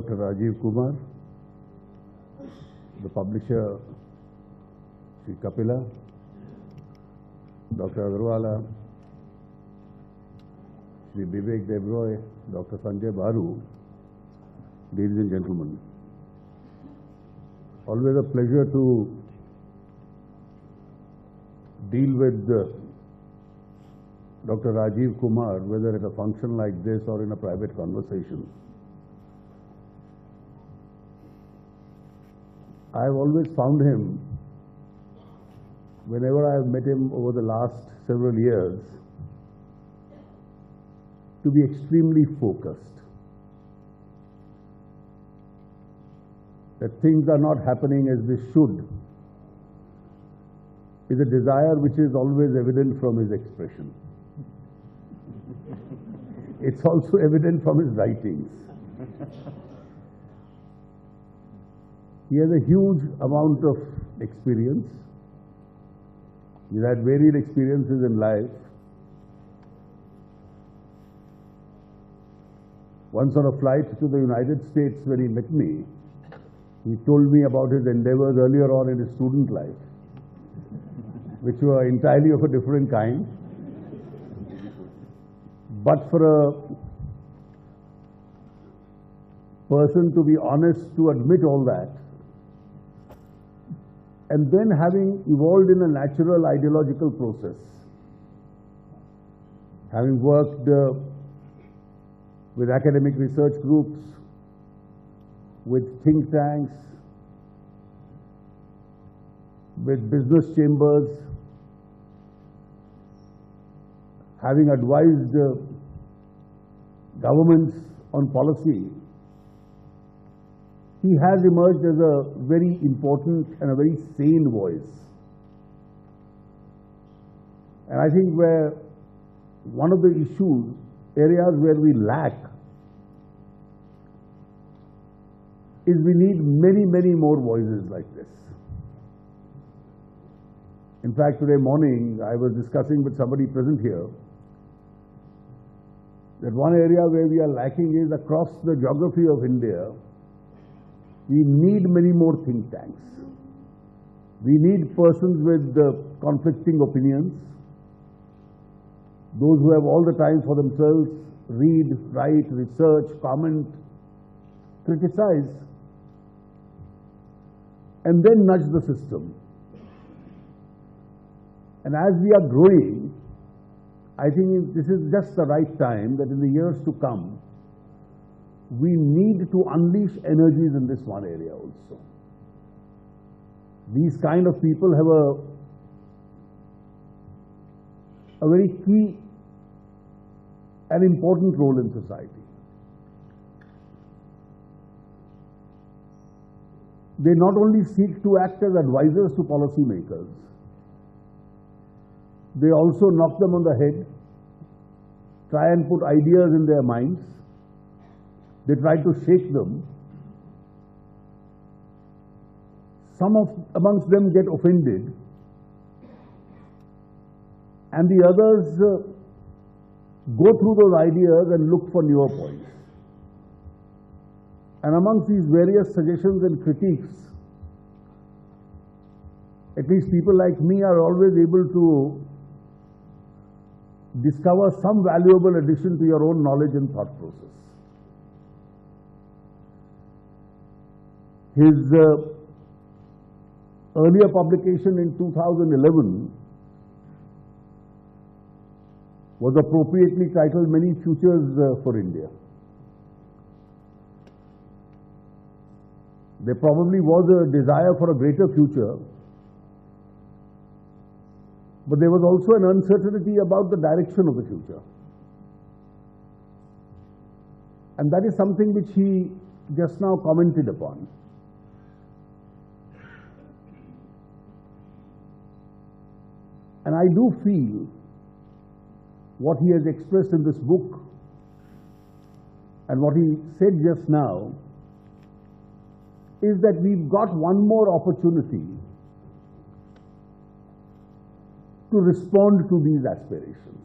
Dr. Rajiv Kumar, the publisher, Sri Kapila, Dr. Agarwala, Sri Vivek Devroy, Dr. Sanjay Baru, ladies and gentlemen. Always a pleasure to deal with Dr. Rajiv Kumar, whether at a function like this or in a private conversation. I've always found him, whenever I've met him over the last several years, to be extremely focused. That things are not happening as they should is a desire which is always evident from his expression. It's also evident from his writings. He has a huge amount of experience. He's had varied experiences in life. Once on a flight to the United States when he met me, he told me about his endeavors earlier on in his student life, which were entirely of a different kind. But for a person to be honest to admit all that, and then having evolved in a natural ideological process, having worked with academic research groups, with think tanks, with business chambers, having advised governments on policy, he has emerged as a very important and a very sane voice. And I think where one of the areas where we lack, is we need many, many more voices like this. In fact, today morning I was discussing with somebody present here that one area where we are lacking is across the geography of India, we need many more think tanks. We need persons with conflicting opinions, those who have all the time for themselves, read, write, research, comment, criticize, and then nudge the system. And as we are growing, I think this is just the right time that in the years to come, we need to unleash energies in this one area also. These kind of people have a very key and important role in society. They not only seek to act as advisors to policymakers, they also knock them on the head, try and put ideas in their minds. They try to shake them. Some amongst them get offended, and the others go through those ideas and look for newer points. And amongst these various suggestions and critiques, at least people like me are always able to discover some valuable addition to your own knowledge and thought process. His earlier publication in 2011 was appropriately titled Many Futures for India. There probably was a desire for a greater future, but there was also an uncertainty about the direction of the future. And that is something which he just now commented upon. And I do feel what he has expressed in this book and what he said just now is that we've got one more opportunity to respond to these aspirations.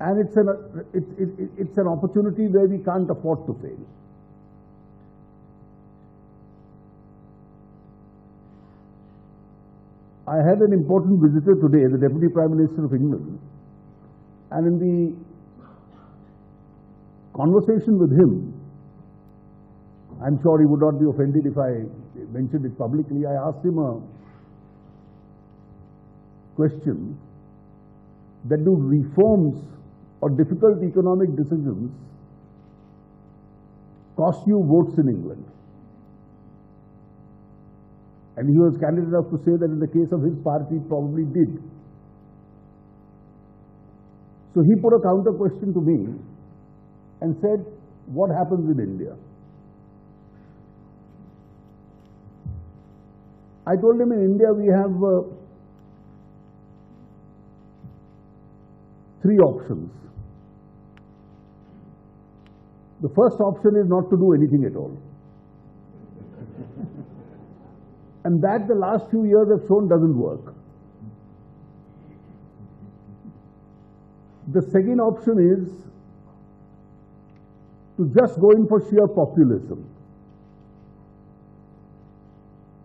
And it's an opportunity where we can't afford to fail. I had an important visitor today, the Deputy Prime Minister of England, and in the conversation with him, I'm sure he would not be offended if I mentioned it publicly, I asked him a question that do reforms or difficult economic decisions cost you votes in England? And he was candid enough to say that in the case of his party, it probably did. So he put a counter question to me and said, what happens in India? I told him in India we have three options. The first option is not to do anything at all. And that the last few years have shown doesn't work. The second option is to just go in for sheer populism.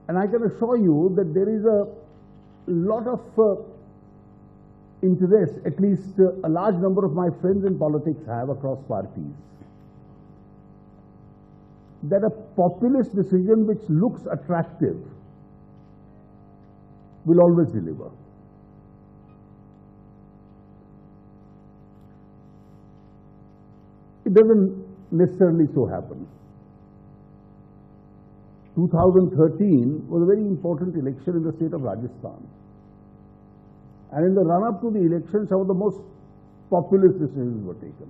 And I can assure you that there is a lot of interest, at least a large number of my friends in politics have across parties, that a populist decision which looks attractive will always deliver. It doesn't necessarily so happen. 2013 was a very important election in the state of Rajasthan. And in the run-up to the election, some of the most populist decisions were taken.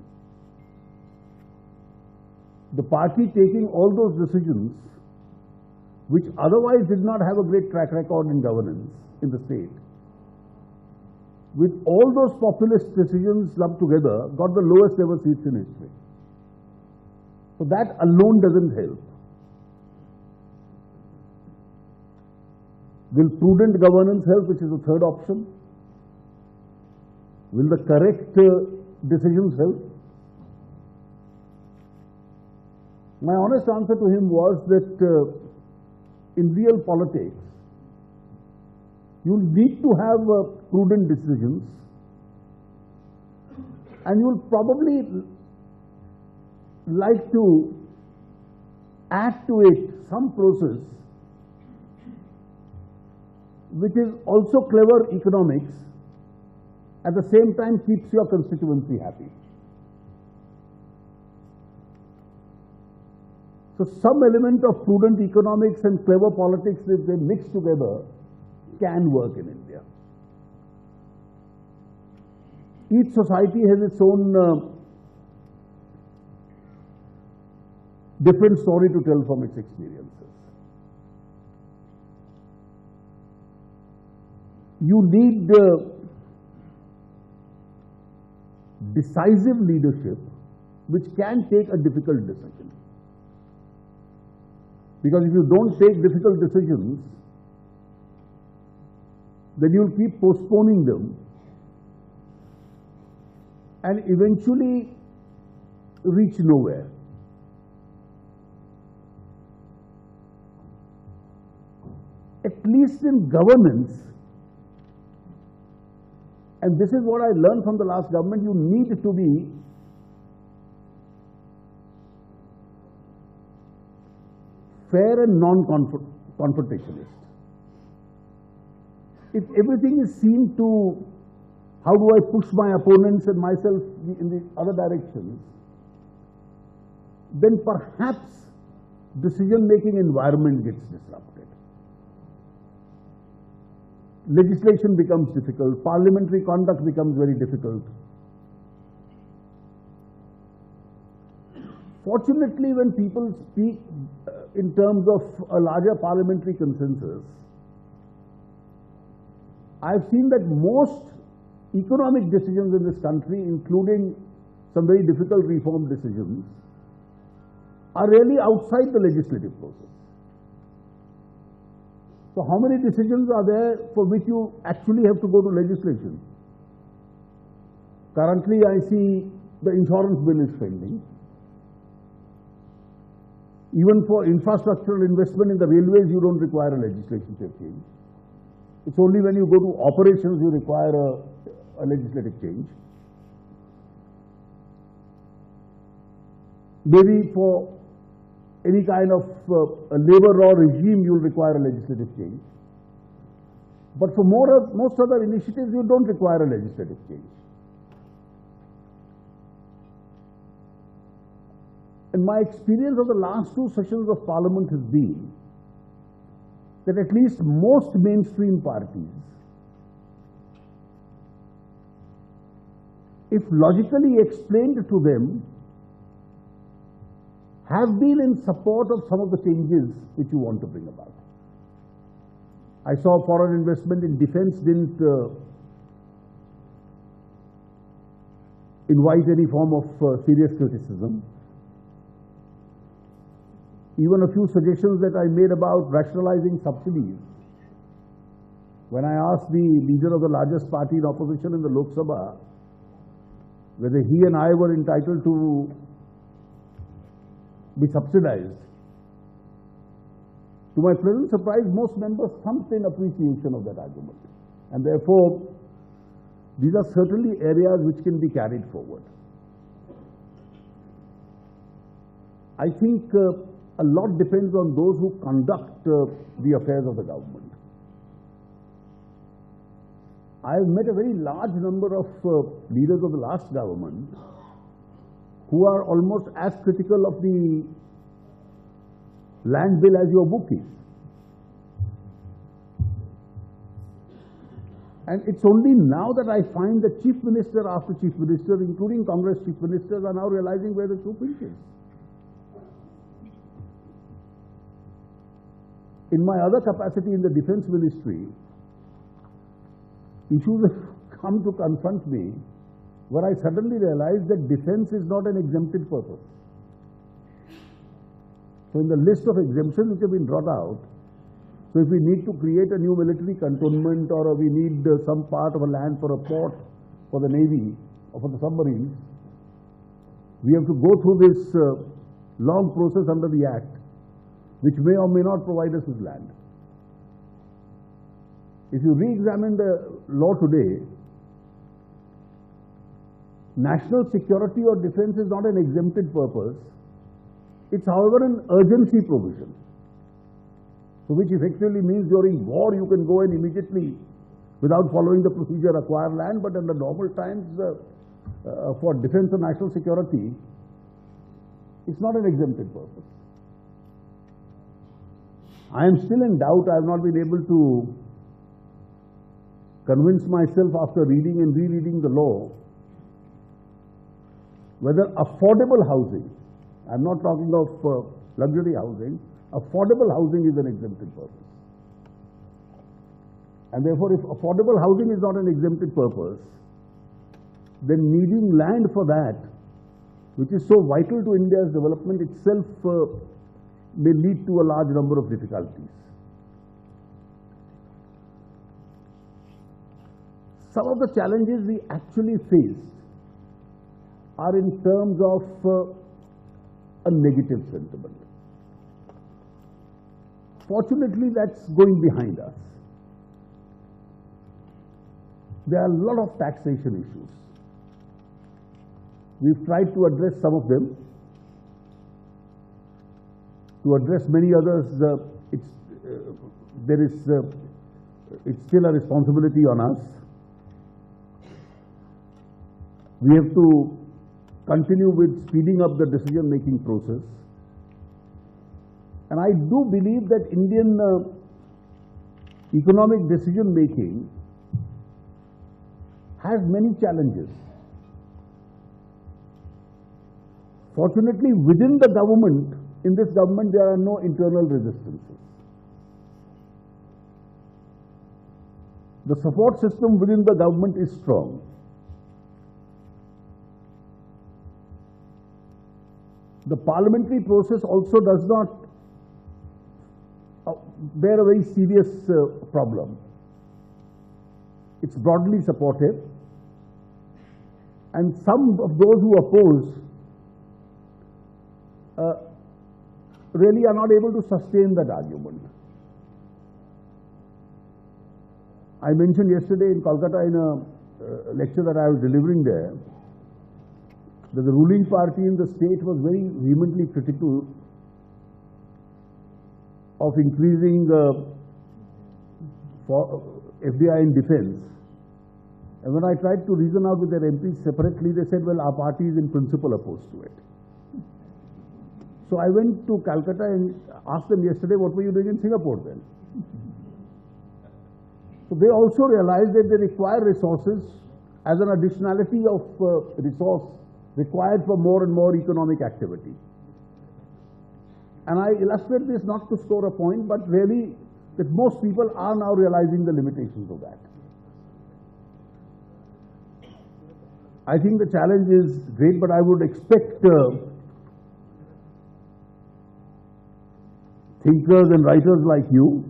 The party taking all those decisions, which otherwise did not have a great track record in governance in the state, with all those populist decisions lumped together, got the lowest ever seats in history. So that alone doesn't help. Will prudent governance help, which is the third option? Will the correct decisions help? My honest answer to him was that in real politics, you need to have prudent decisions, and you will probably like to add to it some process which is also clever economics, at the same time keeps your constituency happy. So some element of prudent economics and clever politics, if they mix together, can work in India. Each society has its own different story to tell from its experiences. You need decisive leadership which can take a difficult decision. Because if you don't take difficult decisions, then you'll keep postponing them and eventually reach nowhere. At least in governance, and this is what I learned from the last government, you need to be fair and non-confrontationist. If everything is seen to how do I push my opponents and myself in the other directions, then perhaps decision-making environment gets disrupted. Legislation becomes difficult, parliamentary conduct becomes very difficult. Fortunately, when people speak in terms of a larger parliamentary consensus, I've seen that most economic decisions in this country, including some very difficult reform decisions, are really outside the legislative process. So how many decisions are there for which you actually have to go to legislation? Currently, I see the insurance bill is pending. Even for infrastructural investment in the railways, you don't require a legislative change. It's only when you go to operations you require a legislative change. Maybe for any kind of a labor law regime, you'll require a legislative change. But for most other initiatives, you don't require a legislative change. And my experience of the last two sessions of Parliament has been that at least most mainstream parties, if logically explained to them, have been in support of some of the changes which you want to bring about. I saw foreign investment in defense didn't invite any form of serious criticism. Even a few suggestions that I made about rationalizing subsidies. When I asked the leader of the largest party in opposition in the Lok Sabha whether he and I were entitled to be subsidized, to my pleasant surprise, most members thumped in appreciation of that argument. And therefore, these are certainly areas which can be carried forward. I think a lot depends on those who conduct the affairs of the government. I have met a very large number of leaders of the last government who are almost as critical of the land bill as your book is. And it's only now that I find that chief minister after chief minister, including Congress chief ministers, are now realizing where the true pinch is. In my other capacity in the defense ministry, issues have come to confront me where I suddenly realized that defense is not an exempted purpose. So in the list of exemptions which have been brought out, so if we need to create a new military cantonment or we need some part of a land for a port for the Navy or for the submarines, we have to go through this long process under the Act, which may or may not provide us with land. If you re-examine the law today, national security or defense is not an exempted purpose. It's, however, an urgency provision. So which effectively means during war you can go and immediately, without following the procedure, acquire land, but under normal times for defense and national security, it's not an exempted purpose. I am still in doubt. I have not been able to convince myself after reading and rereading the law whether affordable housing, I am not talking of luxury housing, affordable housing is an exempted purpose. And therefore, if affordable housing is not an exempted purpose, then needing land for that, which is so vital to India's development itself, may lead to a large number of difficulties. Some of the challenges we actually face are in terms of a negative sentiment. Fortunately, that's going behind us. There are a lot of taxation issues. We've tried to address some of them. To address many others, it's still a responsibility on us. We have to continue with speeding up the decision-making process. And I do believe that Indian economic decision-making has many challenges. Fortunately, within the government, in this government, there are no internal resistances. The support system within the government is strong. The parliamentary process also does not bear a very serious problem. It's broadly supportive. And some of those who oppose really are not able to sustain that argument. I mentioned yesterday in Kolkata in a lecture that I was delivering there that the ruling party in the state was very vehemently critical of increasing FDI in defense. And when I tried to reason out with their MPs separately, they said, well, our party is in principle opposed to it. So I went to Calcutta and asked them yesterday, what were you doing in Singapore then? So they also realized that they require resources as an additionality of resource required for more and more economic activity. And I illustrate this not to score a point, but really that most people are now realizing the limitations of that. I think the challenge is great, but I would expect thinkers and writers like you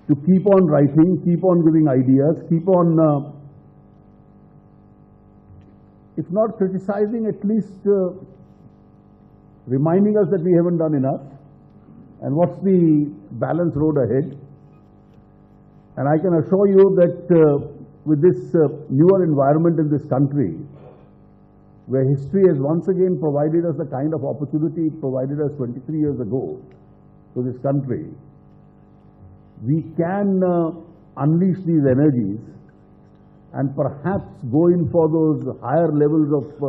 to keep on writing, keep on giving ideas, keep on, if not criticizing, at least reminding us that we haven't done enough and what's the balanced road ahead. And I can assure you that with this newer environment in this country, where history has once again provided us the kind of opportunity it provided us 23 years ago to this country, we can unleash these energies and perhaps go in for those higher levels of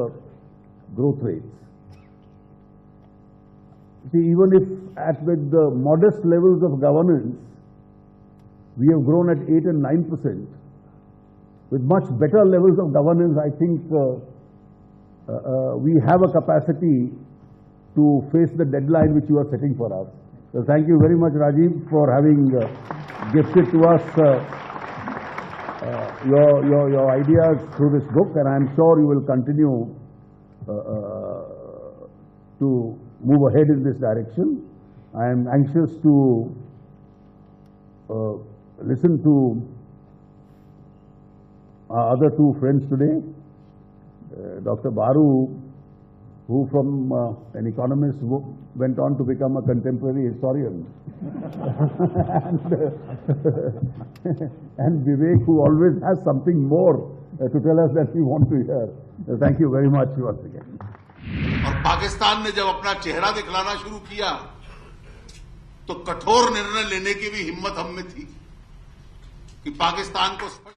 growth rates. See, even if with the modest levels of governance, we have grown at 8 and 9%, with much better levels of governance, I think we have a capacity to face the deadline which you are setting for us. So thank you very much, Rajiv, for having gifted to us your ideas through this book, and I'm sure you will continue to move ahead in this direction. I am anxious to listen to our other two friends today, Dr. Baru, who from an economist went on to become a contemporary historian, and Vivek, who always has something more to tell us that we want to hear. Thank you very much once again. और पाकिस्तान ने जब अपना चेहरा दिखलाना शुरू किया तो कठोर निर्णय लेने की भी हिम्मत हम में थी कि पाकिस्तान को